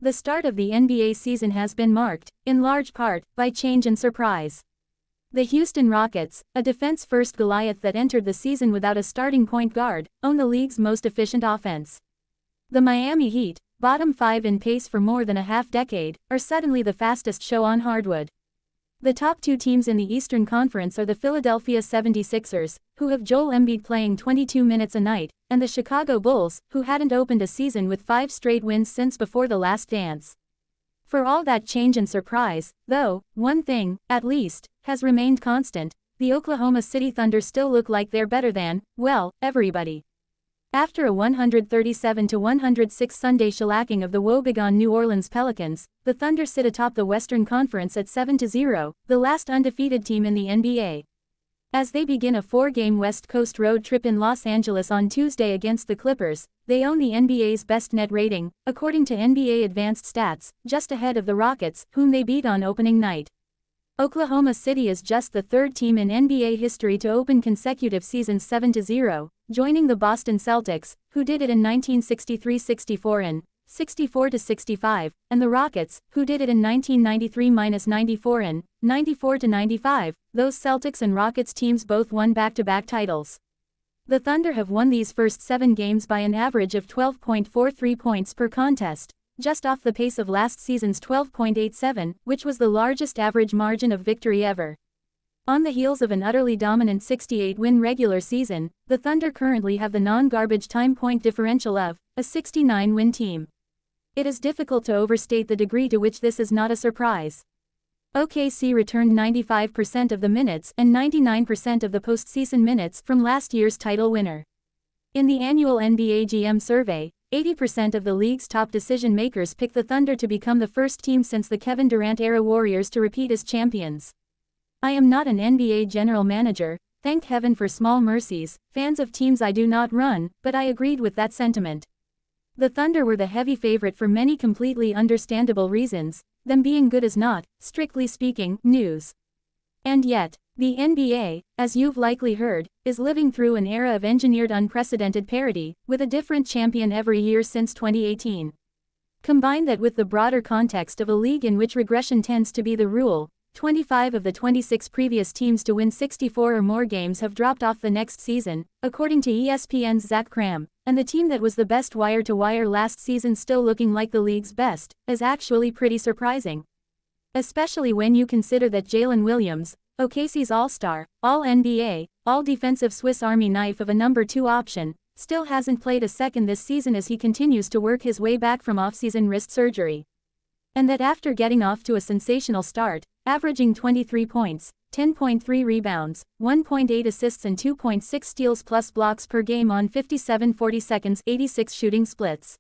The start of the NBA season has been marked, in large part, by change and surprise. The Houston Rockets, a defense-first Goliath that entered the season without a starting point guard, own the league's most efficient offense. The Miami Heat, bottom 5 in pace for more than a half-decade, are suddenly the fastest show on hardwood. The top two teams in the Eastern Conference are the Philadelphia 76ers, who have Joel Embiid playing 22 minutes a night, and the Chicago Bulls, who hadn't opened a season with 5 straight wins since before the last dance. For all that change and surprise, though, one thing, at least, has remained constant: the Oklahoma City Thunder still look like they're better than, well, everybody. After a 137-106 Sunday shellacking of the woebegone New Orleans Pelicans, the Thunder sit atop the Western Conference at 7-0, the last undefeated team in the NBA. As they begin a 4-game West Coast road trip in Los Angeles on Tuesday against the Clippers, they own the NBA's best net rating, according to NBA Advanced Stats, just ahead of the Rockets, whom they beat on opening night. Oklahoma City is just the third team in NBA history to open consecutive seasons 7-0, joining the Boston Celtics, who did it in 1963-64 and 64-65, and the Rockets, who did it in 1993-94 and 94-95. Those Celtics and Rockets teams both won back-to-back titles. The Thunder have won these first 7 games by an average of 12.43 points per contest, just off the pace of last season's 12.87, which was the largest average margin of victory ever. On the heels of an utterly dominant 68-win regular season, the Thunder currently have the non-garbage time point differential of a 69-win team. It is difficult to overstate the degree to which this is not a surprise. OKC returned 95% of the minutes and 99% of the postseason minutes from last year's title winner. In the annual NBA GM survey, 80% of the league's top decision-makers picked the Thunder to become the first team since the Kevin Durant-era Warriors to repeat as champions. I am not an NBA general manager, thank heaven for small mercies, fans of teams I do not run, but I agreed with that sentiment. The Thunder were the heavy favorite for many completely understandable reasons, them being good is not, strictly speaking, news. And yet, the NBA, as you've likely heard, is living through an era of engineered unprecedented parity, with a different champion every year since 2018. Combine that with the broader context of a league in which regression tends to be the rule. 25 of the 26 previous teams to win 64 or more games have dropped off the next season, according to ESPN's Zach Cram, and the team that was the best wire-to-wire last season still looking like the league's best, is actually pretty surprising. Especially when you consider that Jalen Williams, OKC's all-star, all-NBA, all-defensive Swiss Army knife of a number 2 option, still hasn't played a second this season as he continues to work his way back from off-season wrist surgery. And that after getting off to a sensational start, averaging 23 points, 10.3 rebounds, 1.8 assists and 2.6 steals plus blocks per game on 57 40 seconds 86 shooting splits.